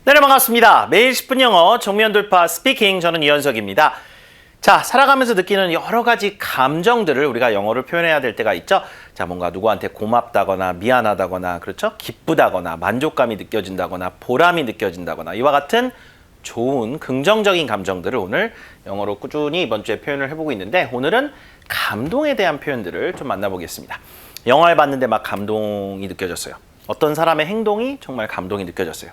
네, 반갑습니다. 매일 10분 영어 정면 돌파 스피킹, 저는 이현석입니다. 자, 살아가면서 느끼는 여러 가지 감정들을 우리가 영어로 표현해야 될 때가 있죠. 자, 뭔가 누구한테 고맙다거나 미안하다거나, 그렇죠? 기쁘다거나 만족감이 느껴진다거나 보람이 느껴진다거나 이와 같은 좋은 긍정적인 감정들을 오늘 영어로 꾸준히 이번 주에 표현을 해보고 있는데, 오늘은 감동에 대한 표현들을 좀 만나보겠습니다. 영화를 봤는데 막 감동이 느껴졌어요. 어떤 사람의 행동이 정말 감동이 느껴졌어요.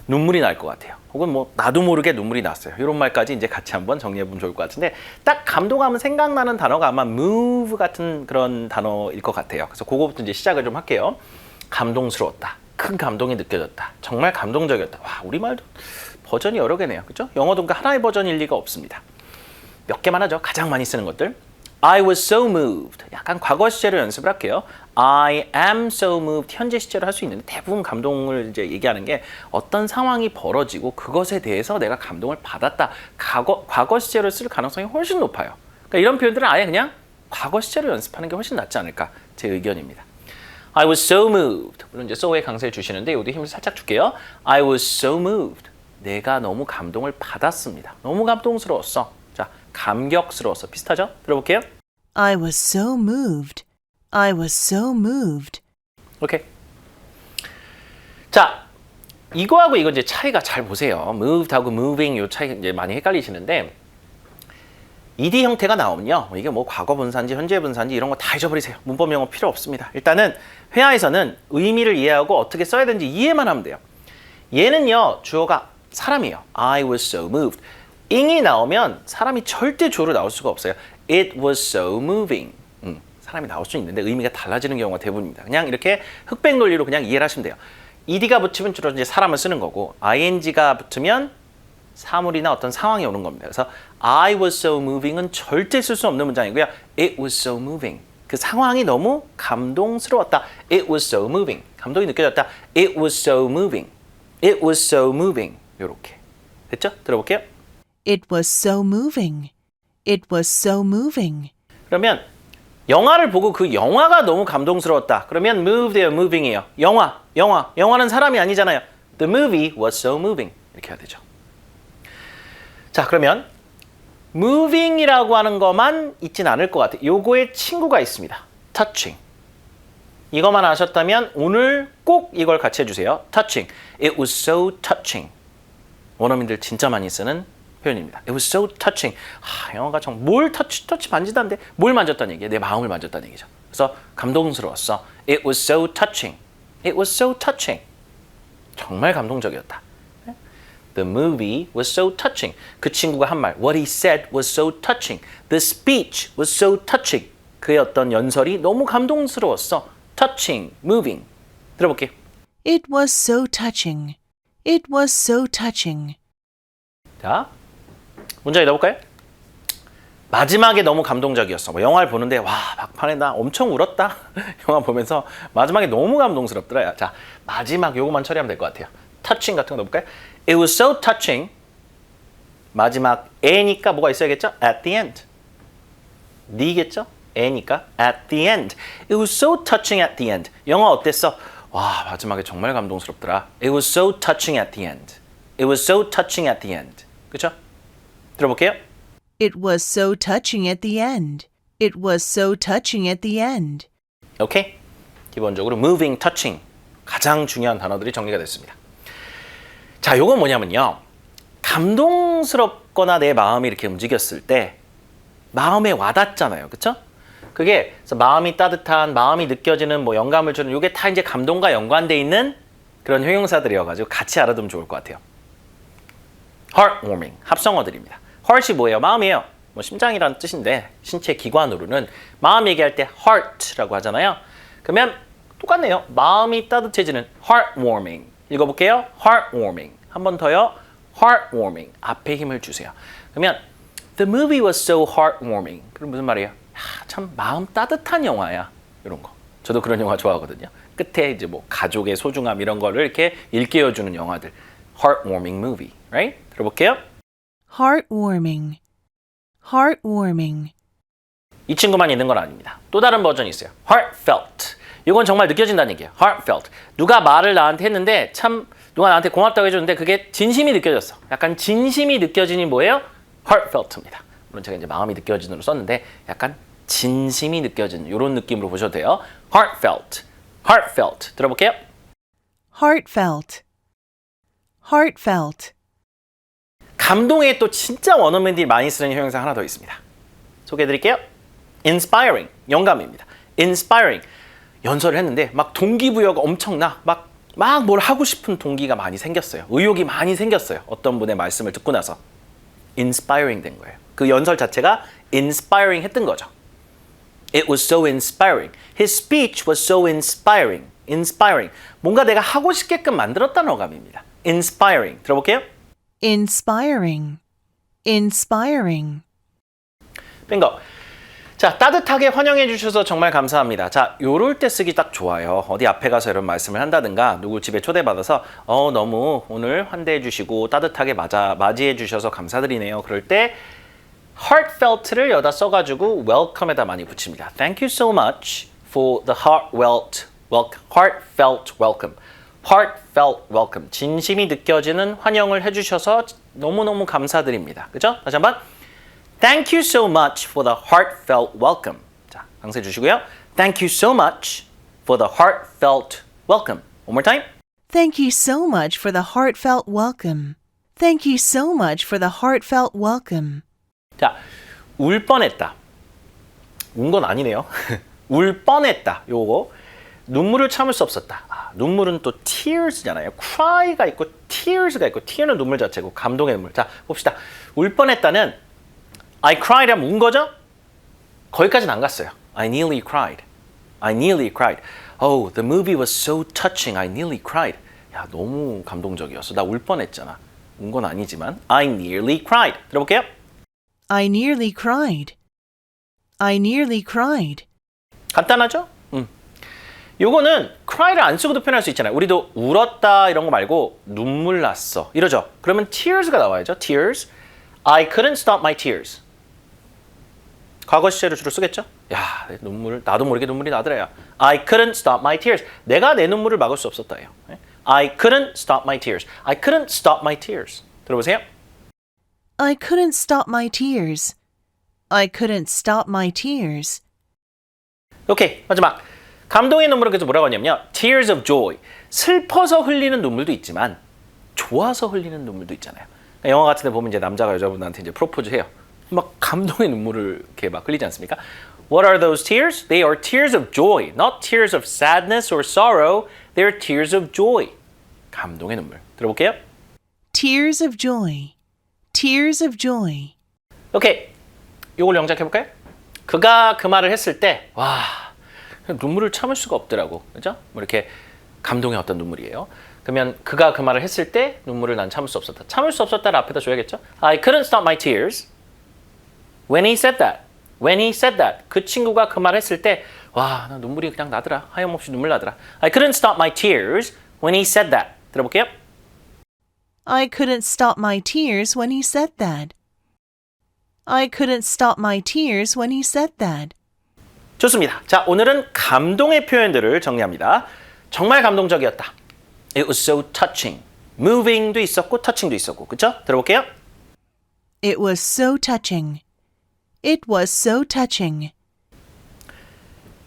눈물이 날 것 같아요. 혹은 뭐 나도 모르게 눈물이 났어요. 이런 말까지 이제 같이 한번 정리해보면 좋을 것 같은데, 딱 감동하면 생각나는 단어가 아마 move 같은 그런 단어일 것 같아요. 그래서 그거부터 이제 시작을 좀 할게요. 감동스러웠다. 큰 감동이 느껴졌다. 정말 감동적이었다. 와, 우리말도 버전이 여러 개네요. 그렇죠? 영어도 하나의 버전일 리가 없습니다. 몇 개만 하죠. 가장 많이 쓰는 것들. I was so moved. 약간 과거 시제로 연습을 할게요. I am so moved. 현재 시제로 할 수 있는데, 대부분 감동을 이제 얘기하는 게 어떤 상황이 벌어지고 그것에 대해서 내가 감동을 받았다. 과거 시제로 쓸 가능성이 훨씬 높아요. 그러니까 이런 표현들은 아예 그냥 과거 시제로 연습하는 게 훨씬 낫지 않을까, 제 의견입니다. I was so moved. 물론 이제 so에 강세를 주시는데 여기도 힘을 살짝 줄게요. I was so moved. 내가 너무 감동을 받았습니다. 너무 감동스러웠어. 자, 감격스러웠어. 비슷하죠? 들어볼게요. I was so moved. I was so moved. 오케이. 자, 이거하고 이거 이제 차이가 잘 보세요. moved하고 moving 요 차이 이제 많이 헷갈리시는데, ed 형태가 나오면요, 이게 뭐 과거 분사인지 현재 분사인지 이런 거 다 잊어버리세요. 문법 영어 필요 없습니다. 일단은 회화에서는 의미를 이해하고 어떻게 써야 되는지 이해만 하면 돼요. 얘는요, 주어가 사람이에요. I was so moved. ing이 나오면 사람이 절대 주어로 나올 수가 없어요. It was so moving. 사람이 나올 수 있는데 의미가 달라지는 경우가 대부분입니다. 그냥 이렇게 흑백 논리로 그냥 이해를 하시면 돼요. ed가 붙이면 주로 이제 사람을 쓰는 거고, ing가 붙으면 사물이나 어떤 상황이 오는 겁니다. 그래서 I was so moving은 절대 쓸 수 없는 문장이고요. It was so moving. 그 상황이 너무 감동스러웠다. It was so moving. 감동이 느껴졌다. It was so moving. It was so moving. 요렇게. 됐죠? 들어볼게요. It was so moving. It was so moving. 그러면 영화를 보고 그 영화가 너무 감동스러웠다. 그러면 moved예요, moving이에요. 영화는 사람이 아니잖아요. The movie was so moving. 이렇게 해야 되죠. 자, 그러면 moving이라고 하는 것만 있진 않을 것 같아요. 요거에 친구가 있습니다. touching. 이것만 아셨다면 오늘 꼭 이걸 같이 해주세요. touching. It was so touching. 원어민들 진짜 많이 쓰는 표현입니다. It was so touching. 영어가 정말 뭘 터치 만지다는데 뭘 만졌다는 얘기예요. 내 마음을 만졌다는 얘기죠. 그래서 감동스러웠어. It was so touching. It was so touching. 정말 감동적이었다. The movie was so touching. 그 친구가 한 말, what he said was so touching. The speech was so touching. 그의 어떤 연설이 너무 감동스러웠어. touching, moving. 들어볼게요. It was so touching. It was so touching. 자, 문장 읽어볼까요? 마지막에 너무 감동적이었어. 뭐 영화를 보는데 와, 막판에 나 엄청 울었다. 영화 보면서 마지막에 너무 감동스럽더라. 자, 마지막 요거만 처리하면 될 것 같아요. touching 같은 거 넣어볼까요? It was so touching. 마지막 에니까 뭐가 있어야겠죠? At the end. 니겠죠? 에니까 at the end. It was so touching at the end. 영화 어땠어? 와, 마지막에 정말 감동스럽더라. It was so touching at the end. It was so touching at the end. 그렇죠? 들어볼게요. It was so touching at the end. It was so touching at the end. 오케이? 기본적으로 moving, touching 가장 중요한 단어들이 정리가 됐습니다. 자, 요건 뭐냐면요, 감동스럽거나 내 마음이 이렇게 움직였을 때 마음에 와닿잖아요. 그렇죠? 그게 그래서 마음이 따뜻한, 마음이 느껴지는, 뭐 영감을 주는, 요게 다 이제 감동과 연관돼 있는 그런 형용사들이어가지고 같이 알아두면 좋을 것 같아요. heartwarming, 합성어들입니다. heart이 뭐예요? 마음이에요. 뭐 심장이라는 뜻인데, 신체 기관으로는 마음 얘기할 때 heart라고 하잖아요. 그러면 똑같네요. 마음이 따뜻해지는 heartwarming. 읽어볼게요. heartwarming. 한 번 더요. heartwarming. 앞에 힘을 주세요. 그러면 the movie was so heartwarming. 그럼 무슨 말이에요? 참 마음 따뜻한 영화야. 이런 거. 저도 그런 영화 좋아하거든요. 끝에 이제 뭐 가족의 소중함 이런 거를 이렇게 일깨워주는 영화들. heartwarming movie. Right? 들어볼게요. Heartwarming. Heartwarming. 이 친구만 있는 건 아닙니다. 또 다른 버전이 있어요. heartfelt. 이건 정말 느껴진다는 얘기예요. heartfelt. 누가 말을 나한테 했는데 참 누가 나한테 고맙다고 해줬는데 그게 진심이 느껴졌어. 약간 진심이 느껴지니 뭐예요? heartfelt입니다. 물론 제가 이제 마음이 느껴지는으로 썼는데 약간 진심이 느껴지는 이런 느낌으로 보셔도 돼요. heartfelt, heartfelt. 들어볼게요. Heartfelt. Heartfelt. 감동에 또 진짜 원어민들이 많이 쓰는 형용사 하나 더 있습니다. 소개해드릴게요. inspiring, 영감입니다. inspiring, 연설을 했는데 막 동기부여가 엄청나. 막 뭘 하고 싶은 동기가 많이 생겼어요. 의욕이 많이 생겼어요. 어떤 분의 말씀을 듣고 나서. inspiring 된 거예요. 그 연설 자체가 inspiring 했던 거죠. It was so inspiring. His speech was so inspiring. inspiring. 뭔가 내가 하고 싶게끔 만들었다는 어감입니다. inspiring. 들어볼게요. Inspiring. Inspiring. 빙고. 자, 따뜻하게 환영해 주셔서 정말 감사합니다. 자, 요럴 때 쓰기 딱 좋아요. 어디 앞에 가서 이런 말씀을 한다든가 누구 집에 초대받아서 너무 오늘 환대해 주시고 따뜻하게 맞이해 주셔서 감사드리네요. 그럴 때 heartfelt를 여기다 써가지고 welcome에다 많이 붙입니다. Thank you so much for the heartfelt welcome. heartfelt welcome. 진심이 느껴지는 환영을 해주셔서 너무너무 감사드립니다. 그죠? 다시 한번. Thank you so much for the heartfelt welcome. 자, 강세 주시고요. Thank you so much for the heartfelt welcome. One more time. Thank you so much for the heartfelt welcome. Thank you so much for the heartfelt welcome. 자, 울 뻔했다. 운 건 아니네요. 울 뻔했다. 요거. 눈물을 참을 수 없었다. 눈물은 또 tears잖아요. cry가 있고 tears가 있고 tear는 눈물 자체고 감동의 눈물. 자, 봅시다. 울 뻔했다는 I cried 하면 운 거죠? 거기까지는 안 갔어요. I nearly cried. I nearly cried. Oh, the movie was so touching. I nearly cried. 야, 너무 감동적이었어. 나 울 뻔했잖아. 운 건 아니지만 I nearly cried. 들어볼게요. I nearly cried. I nearly cried. 간단하죠? 요거는 cry를 안 쓰고도 표현할 수 있잖아요. 우리도 울었다 이런 거 말고 눈물 났어. 이러죠. 그러면 tears가 나와야죠. tears. I couldn't stop my tears. 과거 시제를 주로 쓰겠죠? 야, 내 눈물, 나도 모르게 눈물이 나더래요. I couldn't stop my tears. 내가 내 눈물을 막을 수 없었다예요. I couldn't stop my tears. I couldn't stop my tears. 들어보세요. I couldn't stop my tears. I couldn't stop my tears. 오케이, 마지막. 감동의 눈물은 그래서 뭐라고 하냐면요. Tears of joy. 슬퍼서 흘리는 눈물도 있지만 좋아서 흘리는 눈물도 있잖아요. 그러니까 영화 같은 데 보면 이제 남자가 여자분한테 이제 프로포즈 해요. 막 감동의 눈물을 이렇게 막 흘리지 않습니까? What are those tears? They are tears of joy, not tears of sadness or sorrow. They are tears of joy. 감동의 눈물. 들어볼게요. Tears of joy. Tears of joy. 오케이. 이걸 영작해볼까요? 그가 그 말을 했을 때 와, 눈물을 참을 수가 없더라고. 그죠? 뭐 이렇게 감동의 어떤 눈물이에요. 그러면 그가 그 말을 했을 때 눈물을 난 참을 수 없었다. 참을 수 없었다를 앞에다 줘야겠죠? I couldn't stop my tears when he said that. When he said that. 그 친구가 그 말을 했을 때 와, 나 눈물이 그냥 나더라. 하염없이 눈물 나더라. I couldn't stop my tears when he said that. 들어볼게요. I couldn't stop my tears when he said that. I couldn't stop my tears when he said that. 좋습니다. 자, 오늘은 감동의 표현들을 정리합니다. 정말 감동적이었다. It was so touching. moving도 있었고 touching도 있었고. 그렇죠? 들어볼게요. It was so touching. It was so touching.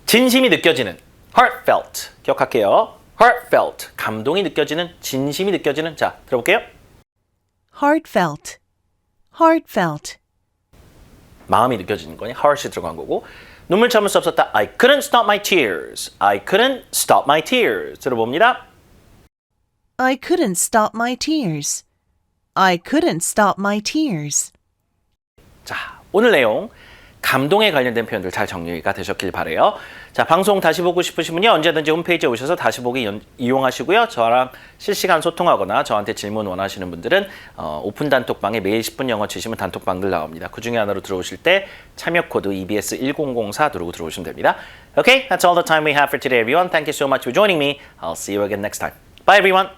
진심이 느껴지는 heartfelt. 기억할게요. heartfelt. 감동이 느껴지는, 진심이 느껴지는. 자, 들어볼게요. Heartfelt. Heartfelt. 마음이 느껴지는 거니 heart이 들어간 거고. 눈물 참을 수 없었다. I couldn't stop my tears. I couldn't stop my tears. 들어봅니다. I couldn't stop my tears. I couldn't stop my tears. 자, 오늘 내용 감동에 관련된 표현들 잘 정리가 되셨길 바라요. 자, 방송 다시 보고 싶으신 분이 언제든지 홈페이지에 오셔서 다시 보기 이용하시고요. 저랑 실시간 소통하거나 저한테 질문 원하시는 분들은 오픈 단톡방에 매일 10분 영어 치시면 단톡방들 나옵니다. 그 중에 하나로 들어오실 때 참여 코드 EBS1004 누르고 들어오시면 됩니다. Okay, that's all the time we have for today, everyone. Thank you so much for joining me. I'll see you again next time. Bye, everyone.